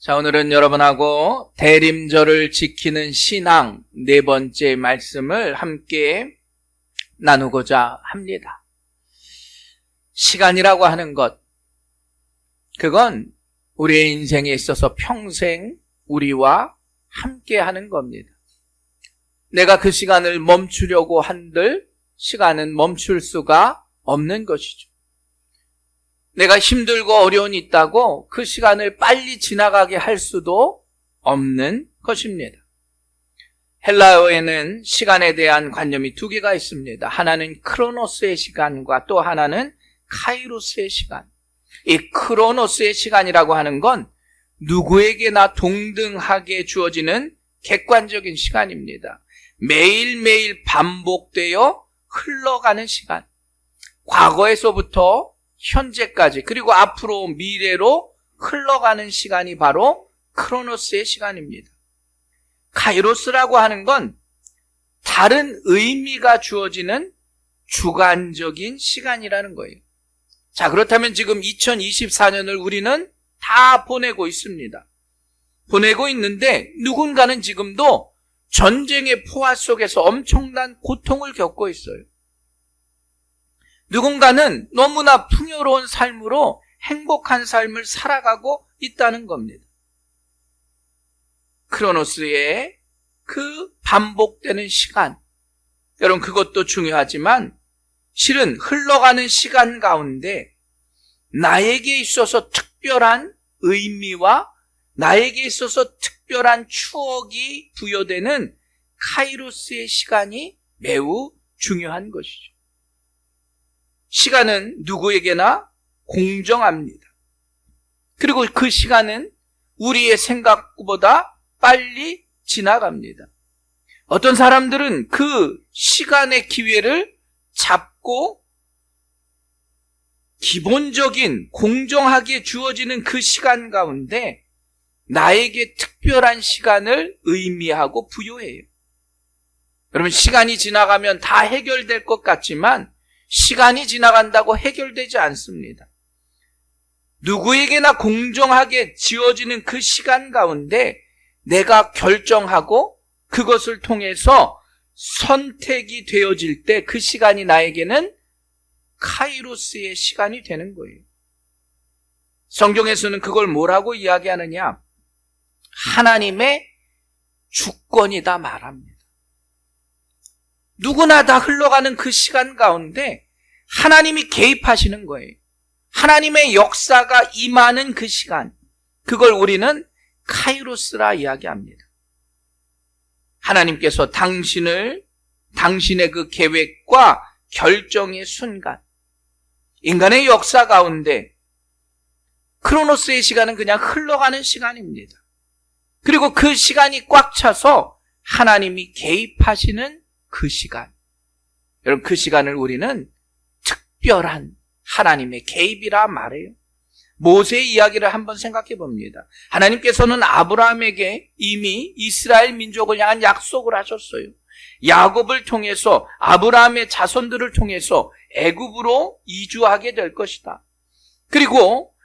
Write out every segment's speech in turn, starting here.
자, 오늘은 여러분하고 대림절을 지키는 신앙 네 번째 말씀을 함께 나누고자 합니다. 시간이라고 하는 것, 그건 우리의 인생에 있어서 평생 우리와 함께 하는 겁니다. 내가 그 시간을 멈추려고 한들 시간은 멈출 수가 없는 것이죠. 내가 힘들고 어려움이 있다고 그 시간을 빨리 지나가게 할 수도 없는 것입니다. 헬라어에는 시간에 대한 관념이 두 개가 있습니다. 하나는 크로노스의 시간과 또 하나는 카이로스의 시간. 이 크로노스의 시간이라고 하는 건 누구에게나 동등하게 주어지는 객관적인 시간입니다. 매일매일 반복되어 흘러가는 시간. 과거에서부터 현재까지 그리고 앞으로 미래로 흘러가는 시간이 바로 크로노스의 시간입니다. 카이로스라고 하는 건 다른 의미가 주어지는 주관적인 시간이라는 거예요. 자, 그렇다면 지금 2024년을 우리는 다 보내고 있습니다. 보내고 있는데 누군가는 지금도 전쟁의 포화 속에서 엄청난 고통을 겪고 있어요. 누군가는 너무나 풍요로운 삶으로 행복한 삶을 살아가고 있다는 겁니다. 크로노스의 그 반복되는 시간, 여러분 그것도 중요하지만 실은 흘러가는 시간 가운데 나에게 있어서 특별한 의미와 나에게 있어서 특별한 추억이 부여되는 카이로스의 시간이 매우 중요한 것이죠. 시간은 누구에게나 공정합니다. 그리고 그 시간은 우리의 생각보다 빨리 지나갑니다. 어떤 사람들은 그 시간의 기회를 잡고 기본적인 공정하게 주어지는 그 시간 가운데 나에게 특별한 시간을 의미하고 부여해요. 여러분, 시간이 지나가면 다 해결될 것 같지만 시간이 지나간다고 해결되지 않습니다. 누구에게나 공정하게 지어지는 그 시간 가운데 내가 결정하고 그것을 통해서 선택이 되어질 때 그 시간이 나에게는 카이로스의 시간이 되는 거예요. 성경에서는 그걸 뭐라고 이야기하느냐? 하나님의 주권이다 말합니다. 누구나 다 흘러가는 그 시간 가운데 하나님이 개입하시는 거예요. 하나님의 역사가 임하는 그 시간, 그걸 우리는 카이로스라 이야기합니다. 하나님께서 당신의 그 계획과 결정의 순간, 인간의 역사 가운데 크로노스의 시간은 그냥 흘러가는 시간입니다. 그리고 그 시간이 꽉 차서 하나님이 개입하시는 그 시간, 여러분 그 시간을 우리는 특별한 하나님의 개입이라 말해요. 모세의 이야기를 한번 생각해 봅니다. 하나님께서는 아브라함에게 이미 이스라엘 민족을 향한 약속을 하셨어요. 야곱을 통해서 아브라함의 자손들을 통해서 애굽으로 이주하게 될 것이다. 그리고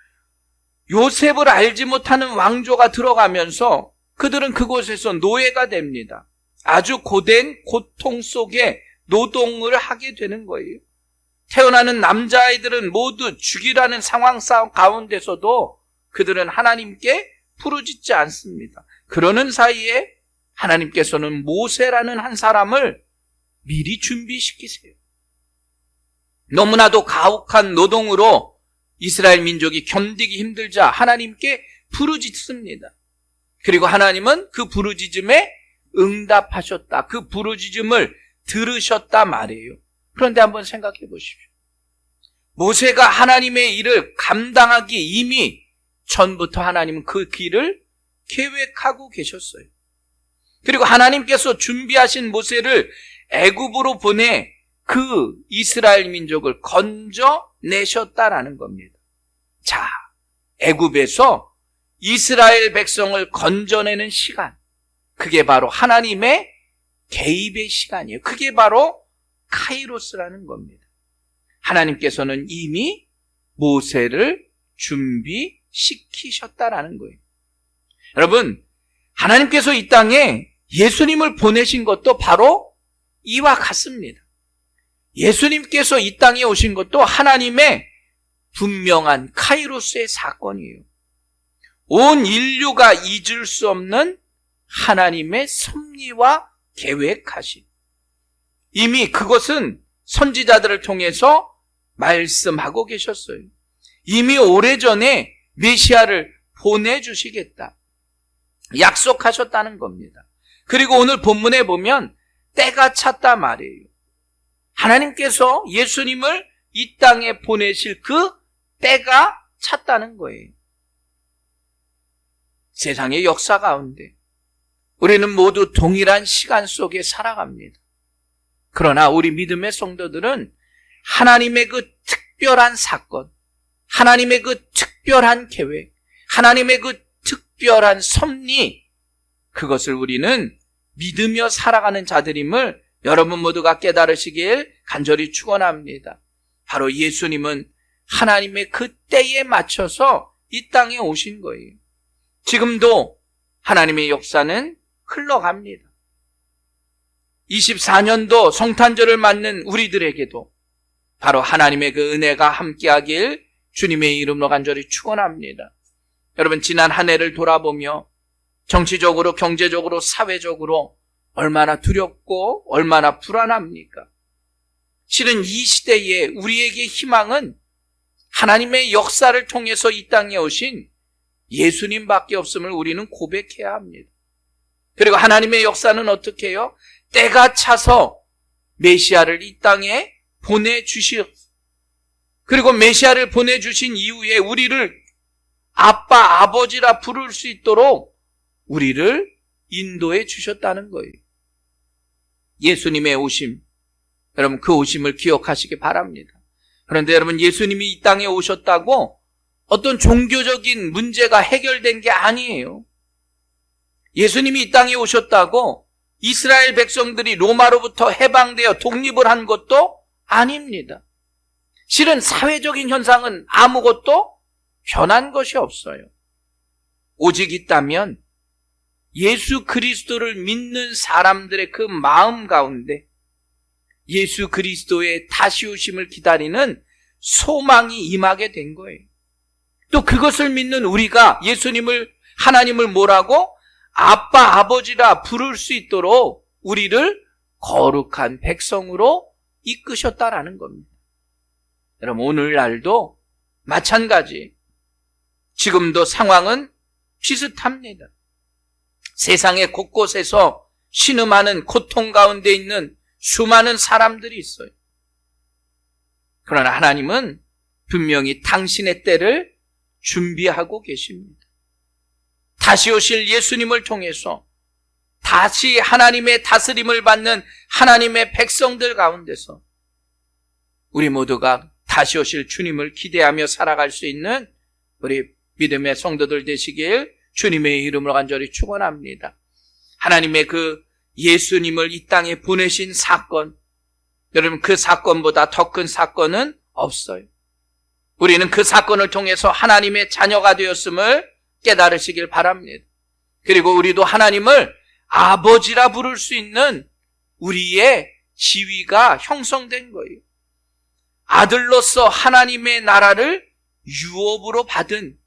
요셉을 알지 못하는 왕조가 들어가면서 그들은 그곳에서 노예가 됩니다. 아주 고된 고통 속에 노동을 하게 되는 거예요. 태어나는 남자아이들은 모두 죽이라는 상황 싸움 가운데서도 그들은 하나님께 부르짖지 않습니다. 그러는 사이에 하나님께서는 모세라는 한 사람을 미리 준비시키세요. 너무나도 가혹한 노동으로 이스라엘 민족이 견디기 힘들자 하나님께 부르짖습니다. 그리고 하나님은 그 부르짖음에 응답하셨다. 그 부르짖음을 들으셨다 말이에요. 그런데 한번 생각해 보십시오. 모세가 하나님의 일을 감당하기 이미 전부터 하나님은 그 길을 계획하고 계셨어요. 그리고 하나님께서 준비하신 모세를 애굽으로 보내 그 이스라엘 민족을 건져내셨다라는 겁니다. 자, 애굽에서 이스라엘 백성을 건져내는 시간, 그게 바로 하나님의 개입의 시간이에요. 그게 바로 카이로스라는 겁니다. 하나님께서는 이미 모세를 준비시키셨다라는 거예요. 여러분, 하나님께서 이 땅에 예수님을 보내신 것도 바로 이와 같습니다. 예수님께서 이 땅에 오신 것도 하나님의 분명한 카이로스의 사건이에요. 온 인류가 잊을 수 없는 하나님의 섭리와 계획하심. 이미 그것은 선지자들을 통해서 말씀하고 계셨어요. 이미 오래전에 메시아를 보내주시겠다 약속하셨다는 겁니다. 그리고 오늘 본문에 보면 때가 찼다 말이에요. 하나님께서 예수님을 이 땅에 보내실 그 때가 찼다는 거예요. 세상의 역사 가운데 우리는 모두 동일한 시간 속에 살아갑니다. 그러나 우리 믿음의 성도들은 하나님의 그 특별한 사건, 하나님의 그 특별한 계획, 하나님의 그 특별한 섭리, 그것을 우리는 믿으며 살아가는 자들임을 여러분 모두가 깨달으시길 간절히 축원합니다. 바로 예수님은 하나님의 그 때에 맞춰서 이 땅에 오신 거예요. 지금도 하나님의 역사는 흘러갑니다. 24년도 성탄절을 맞는 우리들에게도 바로 하나님의 그 은혜가 함께하길 주님의 이름으로 간절히 축원합니다. 여러분, 지난 한 해를 돌아보며 정치적으로, 경제적으로, 사회적으로 얼마나 두렵고 얼마나 불안합니까? 실은 이 시대에 우리에게 희망은 하나님의 역사를 통해서 이 땅에 오신 예수님밖에 없음을 우리는 고백해야 합니다. 그리고 하나님의 역사는 어떻게 해요? 때가 차서 메시아를 이 땅에 보내주시오. 그리고 메시아를 보내주신 이후에 우리를 아빠, 아버지라 부를 수 있도록 우리를 인도해 주셨다는 거예요. 예수님의 오심, 여러분 그 오심을 기억하시기 바랍니다. 그런데 여러분, 예수님이 이 땅에 오셨다고 어떤 종교적인 문제가 해결된 게 아니에요. 예수님이 이 땅에 오셨다고 이스라엘 백성들이 로마로부터 해방되어 독립을 한 것도 아닙니다. 실은 사회적인 현상은 아무것도 변한 것이 없어요. 오직 있다면 예수 그리스도를 믿는 사람들의 그 마음 가운데 예수 그리스도의 다시 오심을 기다리는 소망이 임하게 된 거예요. 또 그것을 믿는 우리가 예수님을, 하나님을 뭐라고? 아빠, 아버지라 부를 수 있도록 우리를 거룩한 백성으로 이끄셨다라는 겁니다. 여러분, 오늘날도 마찬가지. 지금도 상황은 비슷합니다. 세상의 곳곳에서 신음하는 고통 가운데 있는 수많은 사람들이 있어요. 그러나 하나님은 분명히 당신의 때를 준비하고 계십니다. 다시 오실 예수님을 통해서 다시 하나님의 다스림을 받는 하나님의 백성들 가운데서 우리 모두가 다시 오실 주님을 기대하며 살아갈 수 있는 우리 믿음의 성도들 되시길 주님의 이름으로 간절히 축원합니다. 하나님의 그 예수님을 이 땅에 보내신 사건, 여러분 그 사건보다 더 큰 사건은 없어요. 우리는 그 사건을 통해서 하나님의 자녀가 되었음을 깨달으시길 바랍니다. 그리고 우리도 하나님을 아버지라 부를 수 있는 우리의 지위가 형성된 거예요. 아들로서 하나님의 나라를 유업으로 받은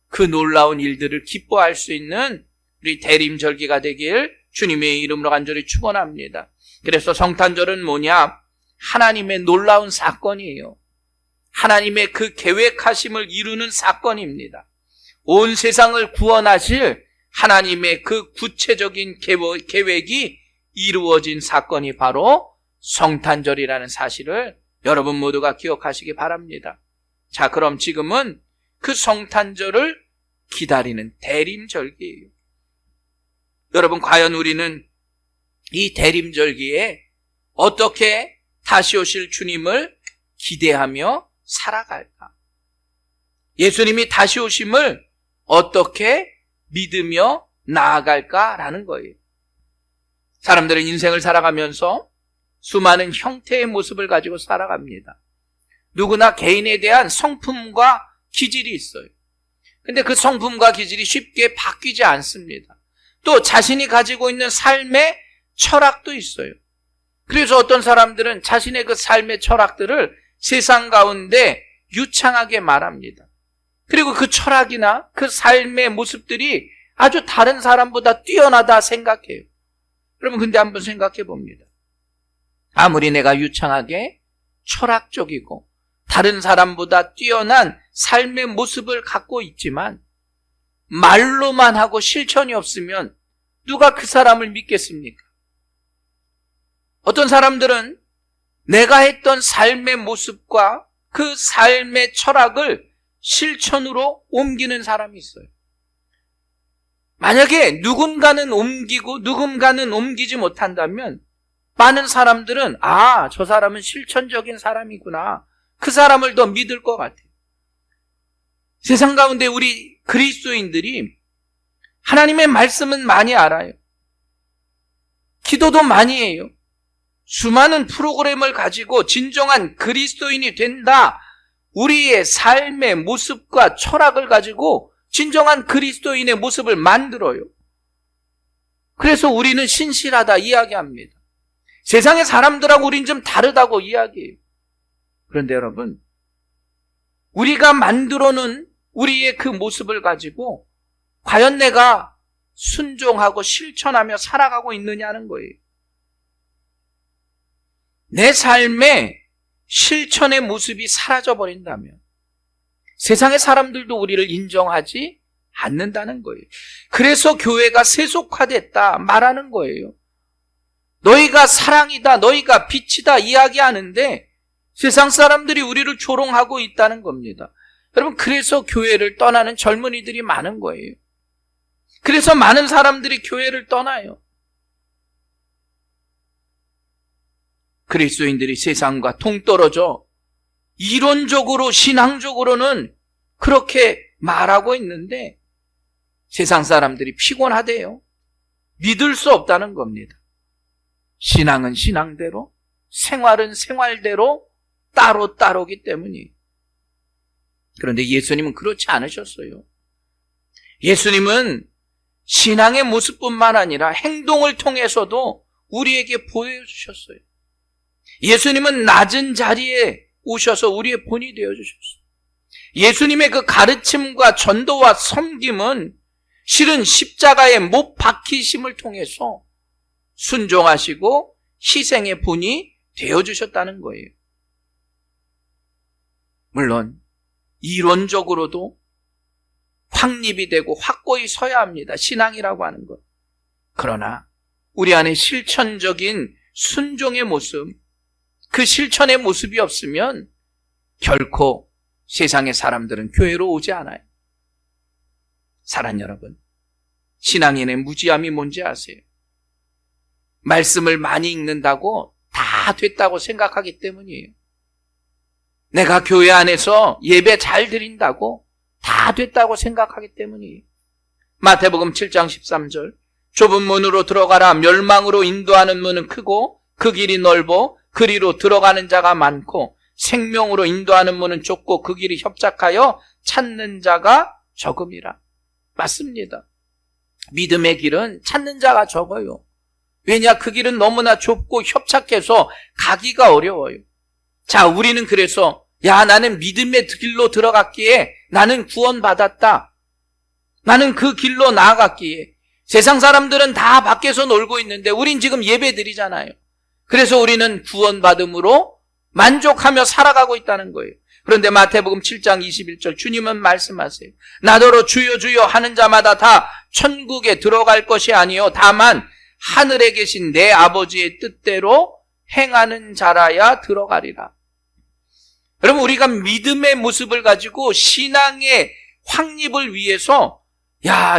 그 놀라운 일들을 기뻐할 수 있는 우리 대림절기가 되길 주님의 이름으로 간절히 축원합니다. 그래서 성탄절은 뭐냐? 하나님의 놀라운 사건이에요. 하나님의 그 계획하심을 이루는 사건입니다. 온 세상을 구원하실 하나님의 그 구체적인 계획이 이루어진 사건이 바로 성탄절이라는 사실을 여러분 모두가 기억하시기 바랍니다. 자, 그럼 지금은 그 성탄절을 기다리는 대림절기예요. 여러분, 과연 우리는 이 대림절기에 어떻게 다시 오실 주님을 기대하며 살아갈까? 예수님이 다시 오심을 어떻게 믿으며 나아갈까라는 거예요. 사람들은 인생을 살아가면서 수많은 형태의 모습을 가지고 살아갑니다. 누구나 개인에 대한 성품과 기질이 있어요. 근데 그 성품과 기질이 쉽게 바뀌지 않습니다. 또 자신이 가지고 있는 삶의 철학도 있어요. 그래서 어떤 사람들은 자신의 그 삶의 철학들을 세상 가운데 유창하게 말합니다. 그리고 그 철학이나 그 삶의 모습들이 아주 다른 사람보다 뛰어나다 생각해요. 여러분, 근데 한번 생각해 봅니다. 아무리 내가 유창하게 철학적이고 다른 사람보다 뛰어난 삶의 모습을 갖고 있지만 말로만 하고 실천이 없으면 누가 그 사람을 믿겠습니까? 어떤 사람들은 내가 했던 삶의 모습과 그 삶의 철학을 실천으로 옮기는 사람이 있어요. 만약에 누군가는 옮기고 누군가는 옮기지 못한다면 많은 사람들은 저 사람은 실천적인 사람이구나, 그 사람을 더 믿을 것 같아요. 세상 가운데 우리 그리스도인들이 하나님의 말씀은 많이 알아요. 기도도 많이 해요. 수많은 프로그램을 가지고 진정한 그리스도인이 된다, 우리의 삶의 모습과 철학을 가지고 진정한 그리스도인의 모습을 만들어요. 그래서 우리는 신실하다 이야기합니다. 세상의 사람들하고 우린 좀 다르다고 이야기해요. 그런데 여러분, 우리가 만들어놓은 우리의 그 모습을 가지고 과연 내가 순종하고 실천하며 살아가고 있느냐는 거예요. 내 삶의 실천의 모습이 사라져버린다면 세상의 사람들도 우리를 인정하지 않는다는 거예요. 그래서 교회가 세속화됐다 말하는 거예요. 너희가 사랑이다, 너희가 빛이다 이야기하는데 세상 사람들이 우리를 조롱하고 있다는 겁니다. 여러분, 그래서 교회를 떠나는 젊은이들이 많은 거예요. 그래서 많은 사람들이 교회를 떠나요. 그리스도인들이 세상과 동떨어져 이론적으로 신앙적으로는 그렇게 말하고 있는데 세상 사람들이 피곤하대요. 믿을 수 없다는 겁니다. 신앙은 신앙대로, 생활은 생활대로 따로따로기 때문이에요. 그런데 예수님은 그렇지 않으셨어요. 예수님은 신앙의 모습뿐만 아니라 행동을 통해서도 우리에게 보여주셨어요. 예수님은 낮은 자리에 오셔서 우리의 본이 되어주셨어요. 예수님의 그 가르침과 전도와 섬김은 실은 십자가의 못 박히심을 통해서 순종하시고 희생의 본이 되어주셨다는 거예요. 물론 이론적으로도 확립이 되고 확고히 서야 합니다. 신앙이라고 하는 것. 그러나 우리 안에 실천적인 순종의 모습, 그 실천의 모습이 없으면 결코 세상의 사람들은 교회로 오지 않아요. 사랑 여러분, 신앙인의 무지함이 뭔지 아세요? 말씀을 많이 읽는다고 다 됐다고 생각하기 때문이에요. 내가 교회 안에서 예배 잘 드린다고 다 됐다고 생각하기 때문이에요. 마태복음 7장 13절, 좁은 문으로 들어가라. 멸망으로 인도하는 문은 크고 그 길이 넓어 그리로 들어가는 자가 많고 생명으로 인도하는 문은 좁고 그 길이 협착하여 찾는 자가 적음이라. 맞습니다. 믿음의 길은 찾는 자가 적어요. 왜냐, 그 길은 너무나 좁고 협착해서 가기가 어려워요. 자, 우리는 그래서 나는 믿음의 길로 들어갔기에 나는 구원받았다, 나는 그 길로 나아갔기에, 세상 사람들은 다 밖에서 놀고 있는데 우린 지금 예배 드리잖아요. 그래서 우리는 구원받음으로 만족하며 살아가고 있다는 거예요. 그런데 마태복음 7장 21절 주님은 말씀하세요. 나더러 주여 주여 하는 자마다 다 천국에 들어갈 것이 아니요 다만 하늘에 계신 내 아버지의 뜻대로 행하는 자라야 들어가리라. 여러분, 우리가 믿음의 모습을 가지고 신앙의 확립을 위해서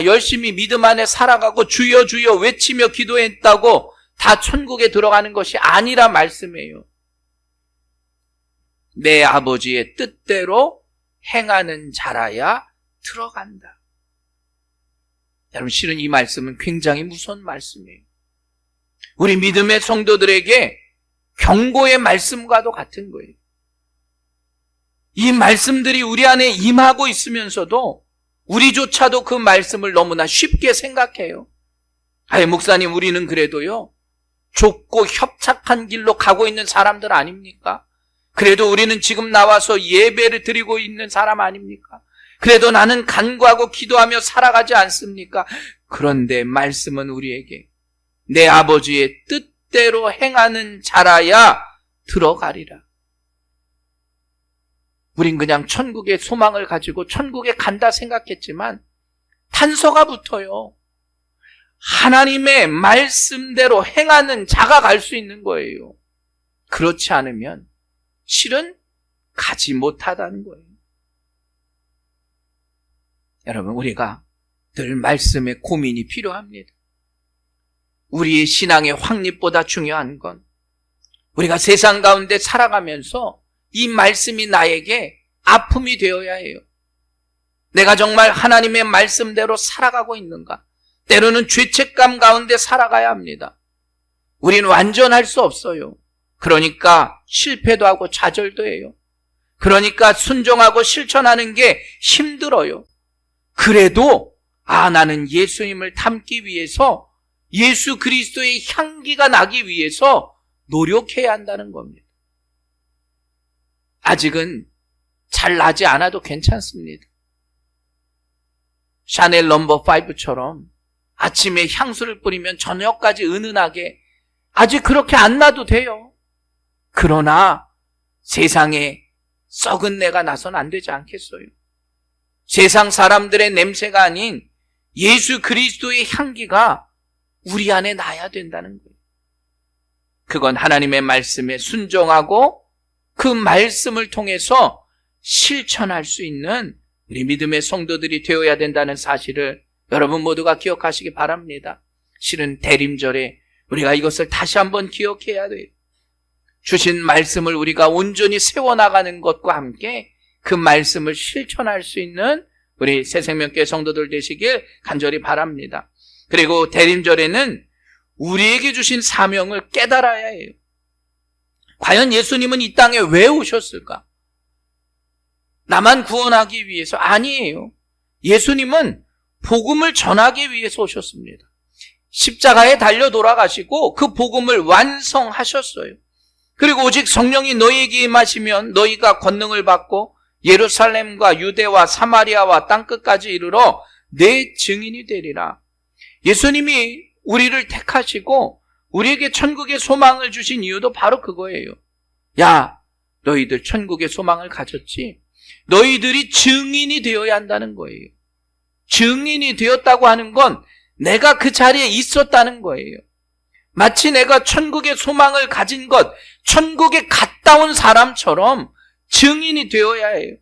열심히 믿음 안에 살아가고 주여 주여 외치며 기도했다고 다 천국에 들어가는 것이 아니라 말씀이에요. 내 아버지의 뜻대로 행하는 자라야 들어간다. 여러분, 실은 이 말씀은 굉장히 무서운 말씀이에요. 우리 믿음의 성도들에게 경고의 말씀과도 같은 거예요. 이 말씀들이 우리 안에 임하고 있으면서도 우리조차도 그 말씀을 너무나 쉽게 생각해요. 목사님, 우리는 그래도요, 좁고 협착한 길로 가고 있는 사람들 아닙니까? 그래도 우리는 지금 나와서 예배를 드리고 있는 사람 아닙니까? 그래도 나는 간구하고 기도하며 살아가지 않습니까? 그런데 말씀은 우리에게 내 아버지의 뜻대로 행하는 자라야 들어가리라. 우린 그냥 천국의 소망을 가지고 천국에 간다 생각했지만 단서가 붙어요. 하나님의 말씀대로 행하는 자가 갈 수 있는 거예요. 그렇지 않으면 실은 가지 못하다는 거예요. 여러분, 우리가 늘 말씀에 고민이 필요합니다. 우리의 신앙의 확립보다 중요한 건 우리가 세상 가운데 살아가면서 이 말씀이 나에게 아픔이 되어야 해요. 내가 정말 하나님의 말씀대로 살아가고 있는가? 때로는 죄책감 가운데 살아가야 합니다. 우리는 완전할 수 없어요. 그러니까 실패도 하고 좌절도 해요. 그러니까 순종하고 실천하는 게 힘들어요. 그래도 나는 예수님을 닮기 위해서, 예수 그리스도의 향기가 나기 위해서 노력해야 한다는 겁니다. 아직은 잘 나지 않아도 괜찮습니다. 샤넬 넘버 5처럼 아침에 향수를 뿌리면 저녁까지 은은하게, 아직 그렇게 안 나도 돼요. 그러나 세상에 썩은 내가 나선 안 되지 않겠어요? 세상 사람들의 냄새가 아닌 예수 그리스도의 향기가 우리 안에 나야 된다는 거예요. 그건 하나님의 말씀에 순종하고 그 말씀을 통해서 실천할 수 있는 우리 믿음의 성도들이 되어야 된다는 사실을 여러분 모두가 기억하시기 바랍니다. 실은 대림절에 우리가 이것을 다시 한번 기억해야 돼요. 주신 말씀을 우리가 온전히 세워나가는 것과 함께 그 말씀을 실천할 수 있는 우리 새생명교회 성도들 되시길 간절히 바랍니다. 그리고 대림절에는 우리에게 주신 사명을 깨달아야 해요. 과연 예수님은 이 땅에 왜 오셨을까? 나만 구원하기 위해서? 아니에요. 예수님은 복음을 전하기 위해서 오셨습니다. 십자가에 달려 돌아가시고 그 복음을 완성하셨어요. 그리고 오직 성령이 너희에게 임하시면 너희가 권능을 받고 예루살렘과 유대와 사마리아와 땅끝까지 이르러 내 증인이 되리라. 예수님이 우리를 택하시고 우리에게 천국의 소망을 주신 이유도 바로 그거예요. 야, 너희들 천국의 소망을 가졌지? 너희들이 증인이 되어야 한다는 거예요. 증인이 되었다고 하는 건 내가 그 자리에 있었다는 거예요. 마치 내가 천국의 소망을 가진 것, 천국에 갔다 온 사람처럼 증인이 되어야 해요.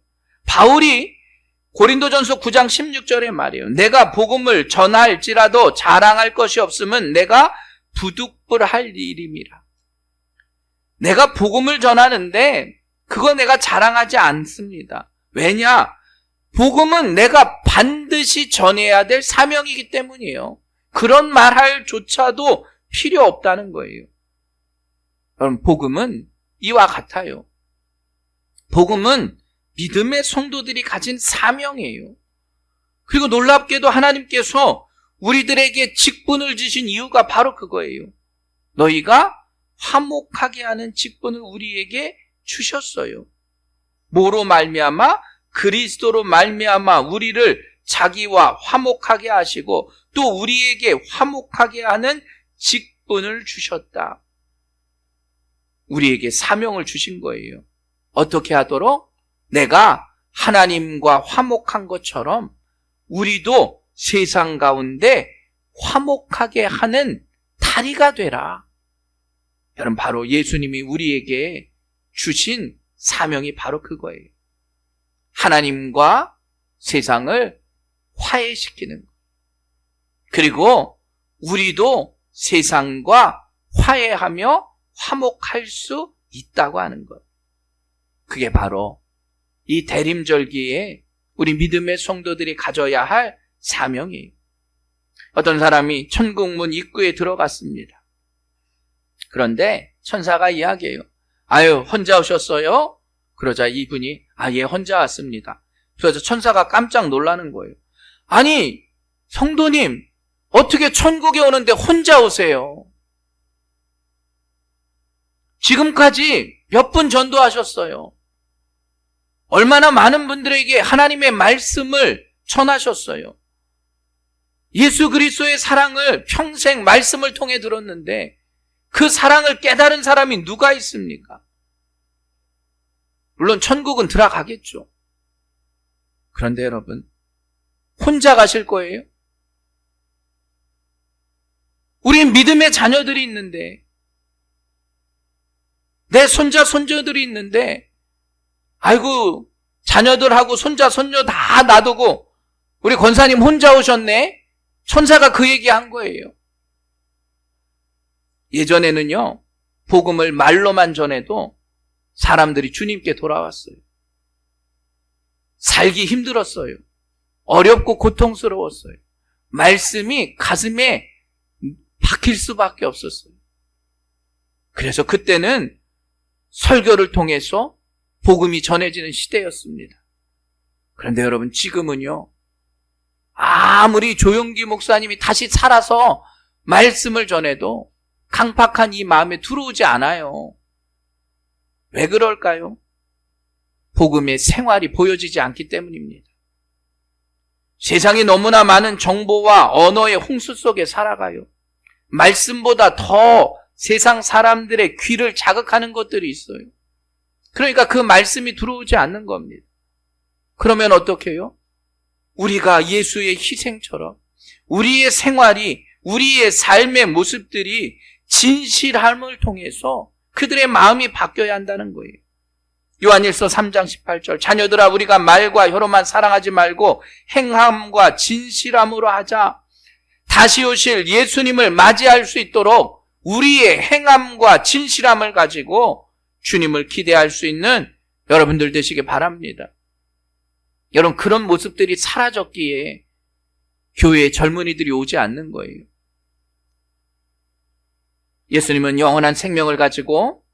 바울이 고린도전서 9장 16절에 말이에요. 내가 복음을 전할지라도 자랑할 것이 없으면 내가 부득불할 일임이라. 내가 복음을 전하는데 그거 내가 자랑하지 않습니다. 왜냐? 복음은 내가 반드시 전해야 될 사명이기 때문이에요. 그런 말할 조차도 필요 없다는 거예요. 여러분, 복음은 이와 같아요. 복음은 믿음의 성도들이 가진 사명이에요. 그리고 놀랍게도 하나님께서 우리들에게 직분을 주신 이유가 바로 그거예요. 너희가 화목하게 하는 직분을 우리에게 주셨어요. 뭐로 말미암아? 그리스도로 말미암아 우리를 자기와 화목하게 하시고 또 우리에게 화목하게 하는 직분을 주셨다. 우리에게 사명을 주신 거예요. 어떻게 하도록? 내가 하나님과 화목한 것처럼 우리도 세상 가운데 화목하게 하는 다리가 되라. 여러분, 바로 예수님이 우리에게 주신 사명이 바로 그거예요. 하나님과 세상을 화해시키는 것. 그리고 우리도 세상과 화해하며 화목할 수 있다고 하는 것. 그게 바로 이 대림절기에 우리 믿음의 성도들이 가져야 할 사명이에요. 어떤 사람이 천국문 입구에 들어갔습니다. 그런데 천사가 이야기해요. 아유, 혼자 오셨어요? 그러자 이분이 예, 혼자 왔습니다. 그래서 천사가 깜짝 놀라는 거예요. 아니, 성도님, 어떻게 천국에 오는데 혼자 오세요? 지금까지 몇 분 전도하셨어요? 얼마나 많은 분들에게 하나님의 말씀을 전하셨어요? 예수 그리스도의 사랑을 평생 말씀을 통해 들었는데 그 사랑을 깨달은 사람이 누가 있습니까? 물론 천국은 들어가겠죠. 그런데 여러분, 혼자 가실 거예요? 우리 믿음의 자녀들이 있는데, 내 손자, 손녀들이 있는데, 아이고, 자녀들하고 손자, 손녀 다 놔두고 우리 권사님 혼자 오셨네? 천사가 그 얘기한 거예요. 예전에는요, 복음을 말로만 전해도 사람들이 주님께 돌아왔어요. 살기 힘들었어요. 어렵고 고통스러웠어요. 말씀이 가슴에 박힐 수밖에 없었어요. 그래서 그때는 설교를 통해서 복음이 전해지는 시대였습니다. 그런데 여러분, 지금은요, 아무리 조용기 목사님이 다시 살아서 말씀을 전해도 강팍한 이 마음에 들어오지 않아요. 왜 그럴까요? 복음의 생활이 보여지지 않기 때문입니다. 세상이 너무나 많은 정보와 언어의 홍수 속에 살아가요. 말씀보다 더 세상 사람들의 귀를 자극하는 것들이 있어요. 그러니까 그 말씀이 들어오지 않는 겁니다. 그러면 어떻게 해요? 우리가 예수의 희생처럼 우리의 생활이, 우리의 삶의 모습들이 진실함을 통해서 그들의 마음이 바뀌어야 한다는 거예요. 요한일서 3장 18절, 자녀들아 우리가 말과 혀로만 사랑하지 말고 행함과 진실함으로 하자. 다시 오실 예수님을 맞이할 수 있도록 우리의 행함과 진실함을 가지고 주님을 기대할 수 있는 여러분들 되시기 바랍니다. 여러분, 그런 모습들이 사라졌기에 교회에 젊은이들이 오지 않는 거예요. 예수님은 영원한 생명을 가지고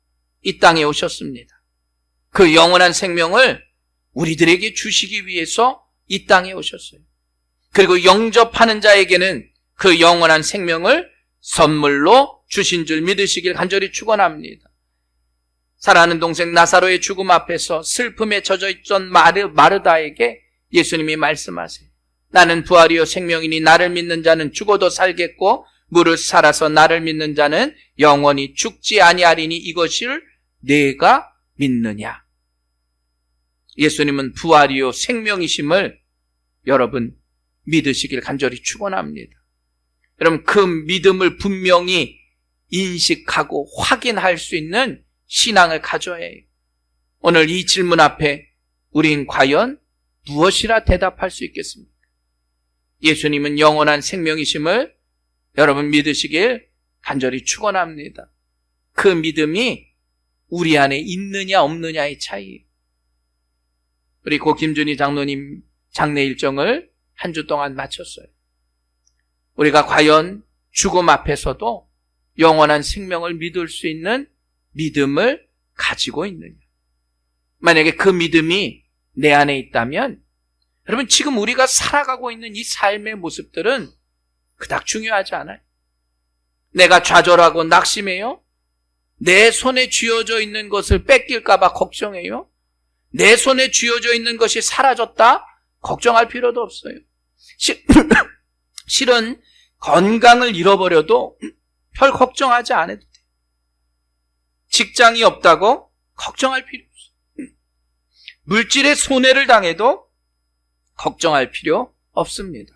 이 땅에 오셨습니다. 그 영원한 생명을 우리들에게 주시기 위해서 이 땅에 오셨어요. 그리고 영접하는 자에게는 그 영원한 생명을 선물로 주신 줄 믿으시길 간절히 축원합니다. 사랑하는 동생 나사로의 죽음 앞에서 슬픔에 젖어 있던 마르다에게 예수님이 말씀하세요. 나는 부활이요 생명이니 나를 믿는 자는 죽어도 살겠고 무릇 살아서 나를 믿는 자는 영원히 죽지 아니하리니 이것을 내가 믿느냐. 예수님은 부활이요 생명이심을 여러분 믿으시길 간절히 축원합니다. 여러분, 그 믿음을 분명히 인식하고 확인할 수 있는 신앙을 가져야 해요. 오늘 이 질문 앞에 우린 과연 무엇이라 대답할 수 있겠습니까? 예수님은 영원한 생명이심을 여러분 믿으시길 간절히 축원합니다. 그 믿음이 우리 안에 있느냐 없느냐의 차이예요. 그리고 김준희 장로님 장례 일정을 한 주 동안 마쳤어요. 우리가 과연 죽음 앞에서도 영원한 생명을 믿을 수 있는 믿음을 가지고 있느냐. 만약에 그 믿음이 내 안에 있다면 여러분, 지금 우리가 살아가고 있는 이 삶의 모습들은 그닥 중요하지 않아요. 내가 좌절하고 낙심해요? 내 손에 쥐어져 있는 것을 뺏길까 봐 걱정해요? 내 손에 쥐어져 있는 것이 사라졌다? 걱정할 필요도 없어요. 실은 건강을 잃어버려도 별 걱정하지 않아도 돼요. 직장이 없다고 걱정할 필요 없어요. 물질의 손해를 당해도 걱정할 필요 없습니다.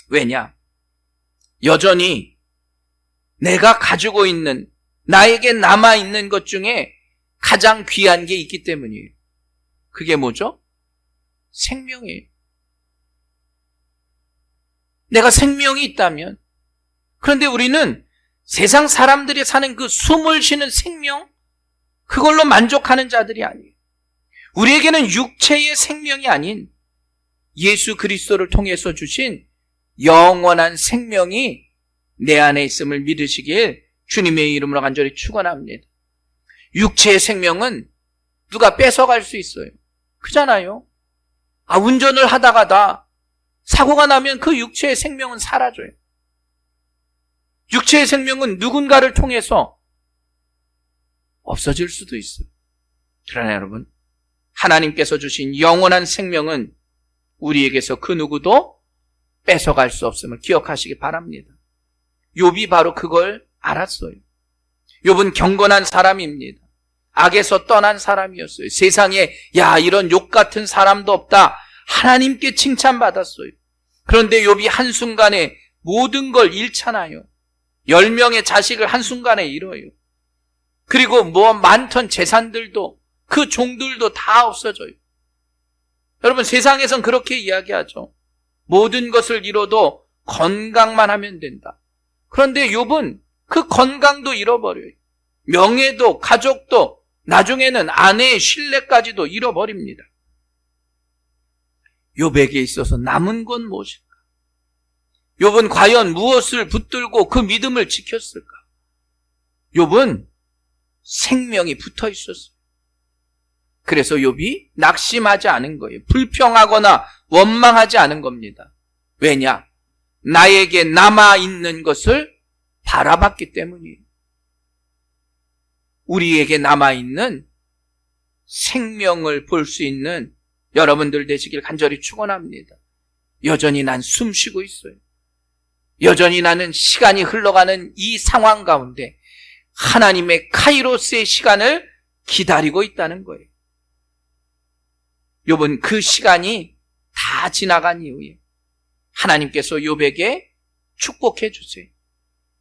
왜냐? 여전히 내가 가지고 있는, 나에게 남아있는 것 중에 가장 귀한 게 있기 때문이에요. 그게 뭐죠? 생명이에요. 내가 생명이 있다면, 그런데 우리는 세상 사람들이 사는 그 숨을 쉬는 생명, 그걸로 만족하는 자들이 아니에요. 우리에게는 육체의 생명이 아닌 예수 그리스도를 통해서 주신 영원한 생명이 내 안에 있음을 믿으시길 주님의 이름으로 간절히 축원합니다. 육체의 생명은 누가 뺏어갈 수 있어요. 그잖아요. 운전을 하다가다 사고가 나면 그 육체의 생명은 사라져요. 육체의 생명은 누군가를 통해서 없어질 수도 있어요. 그러나 여러분, 하나님께서 주신 영원한 생명은 우리에게서 그 누구도 뺏어갈 수 없음을 기억하시기 바랍니다. 욥이 바로 그걸 알았어요. 욥은 경건한 사람입니다. 악에서 떠난 사람이었어요. 세상에 이런 욥 같은 사람도 없다, 하나님께 칭찬받았어요. 그런데 욥이 한순간에 모든 걸 잃잖아요. 10명의 자식을 한순간에 잃어요. 그리고 많던 재산들도, 그 종들도 다 없어져요. 여러분, 세상에선 그렇게 이야기하죠. 모든 것을 잃어도 건강만 하면 된다. 그런데 욥은 그 건강도 잃어버려요. 명예도, 가족도, 나중에는 아내의 신뢰까지도 잃어버립니다. 욥에게 있어서 남은 건 무엇일까? 욥은 과연 무엇을 붙들고 그 믿음을 지켰을까? 욥은 생명이 붙어 있었어요. 그래서 욥이 낙심하지 않은 거예요. 불평하거나 원망하지 않은 겁니다. 왜냐? 나에게 남아있는 것을 바라봤기 때문이에요. 우리에게 남아있는 생명을 볼 수 있는 여러분들 되시길 간절히 축원합니다. 여전히 난 숨쉬고 있어요. 여전히 나는 시간이 흘러가는 이 상황 가운데 하나님의 카이로스의 시간을 기다리고 있다는 거예요. 욥은 그 시간이 다 지나간 이후에 하나님께서 욥에게 축복해 주세요.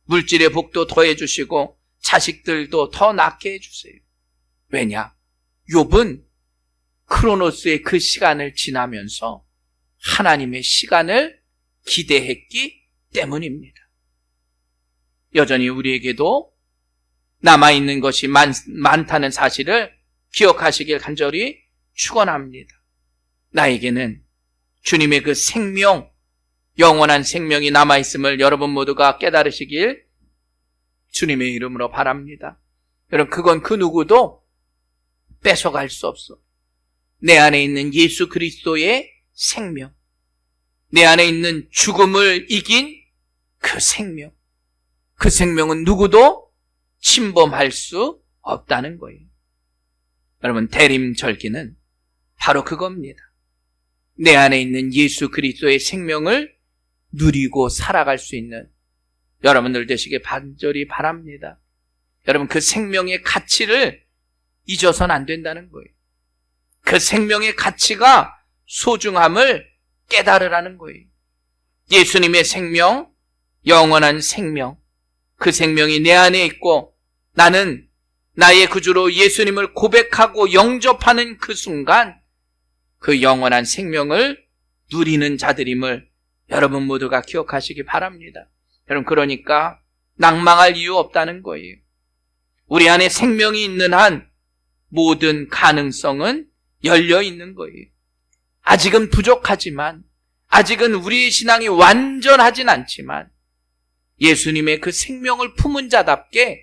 물질의 복도 더해 주시고 자식들도 더 낳게 해주세요. 왜냐? 욥은 크로노스의 그 시간을 지나면서 하나님의 시간을 기대했기 때문입니다. 여전히 우리에게도 남아있는 것이 많다는 사실을 기억하시길 간절히 축원합니다. 나에게는 주님의 그 생명, 영원한 생명이 남아있음을 여러분 모두가 깨달으시길 주님의 이름으로 바랍니다. 여러분, 그건 그 누구도 뺏어갈 수 없어. 내 안에 있는 예수 그리스도의 생명, 내 안에 있는 죽음을 이긴 그 생명, 그 생명은 누구도 침범할 수 없다는 거예요. 여러분, 대림절기는 바로 그겁니다. 내 안에 있는 예수 그리스도의 생명을 누리고 살아갈 수 있는 여러분들 되시길 간절히 바랍니다. 여러분, 그 생명의 가치를 잊어서는 안 된다는 거예요. 그 생명의 가치가 소중함을 깨달으라는 거예요. 예수님의 생명, 영원한 생명, 그 생명이 내 안에 있고 나는 나의 구주로 예수님을 고백하고 영접하는 그 순간 그 영원한 생명을 누리는 자들임을 여러분 모두가 기억하시기 바랍니다. 여러분, 그러니까 낭망할 이유 없다는 거예요. 우리 안에 생명이 있는 한 모든 가능성은 열려 있는 거예요. 아직은 부족하지만, 아직은 우리의 신앙이 완전하진 않지만 예수님의 그 생명을 품은 자답게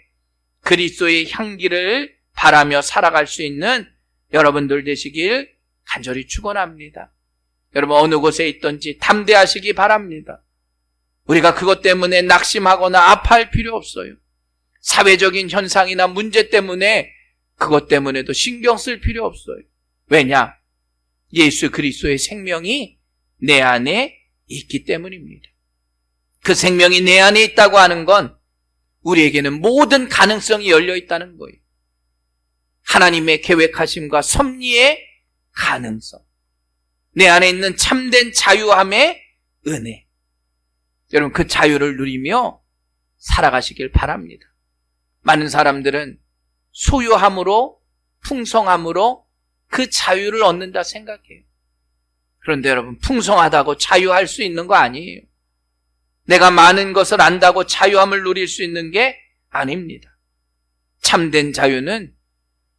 그리스도의 향기를 바라며 살아갈 수 있는 여러분들 되시길 간절히 축원합니다. 여러분, 어느 곳에 있든지 담대하시기 바랍니다. 우리가 그것 때문에 낙심하거나 아파할 필요 없어요. 사회적인 현상이나 문제 때문에 그것 때문에도 신경 쓸 필요 없어요. 왜냐? 예수 그리스도의 생명이 내 안에 있기 때문입니다. 그 생명이 내 안에 있다고 하는 건 우리에게는 모든 가능성이 열려 있다는 거예요. 하나님의 계획하심과 섭리의 가능성, 내 안에 있는 참된 자유함의 은혜, 여러분, 그 자유를 누리며 살아가시길 바랍니다. 많은 사람들은 소유함으로, 풍성함으로 그 자유를 얻는다 생각해요. 그런데 여러분, 풍성하다고 자유할 수 있는 거 아니에요. 내가 많은 것을 안다고 자유함을 누릴 수 있는 게 아닙니다. 참된 자유는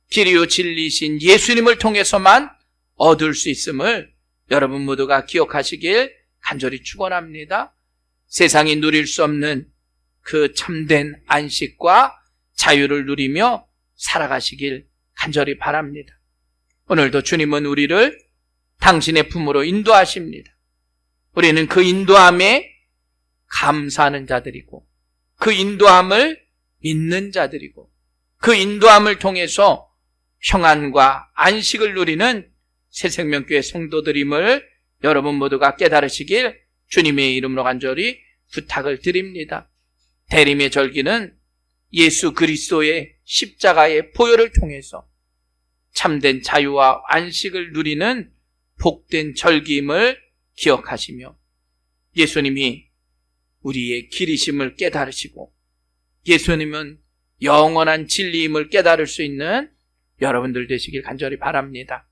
길이요 진리신 예수님을 통해서만 얻을 수 있음을 여러분 모두가 기억하시길 간절히 축원합니다. 세상이 누릴 수 없는 그 참된 안식과 자유를 누리며 살아가시길 간절히 바랍니다. 오늘도 주님은 우리를 당신의 품으로 인도하십니다. 우리는 그 인도함에 감사하는 자들이고, 그 인도함을 믿는 자들이고, 그 인도함을 통해서 평안과 안식을 누리는 새생명교회 성도들임을 여러분 모두가 깨달으시길 주님의 이름으로 간절히 부탁을 드립니다. 대림의 절기는 예수 그리스도의 십자가의 보혈을 통해서 참된 자유와 안식을 누리는 복된 절기임을 기억하시며, 예수님이 우리의 길이심을 깨달으시고 예수님은 영원한 진리임을 깨달을 수 있는 여러분들 되시길 간절히 바랍니다.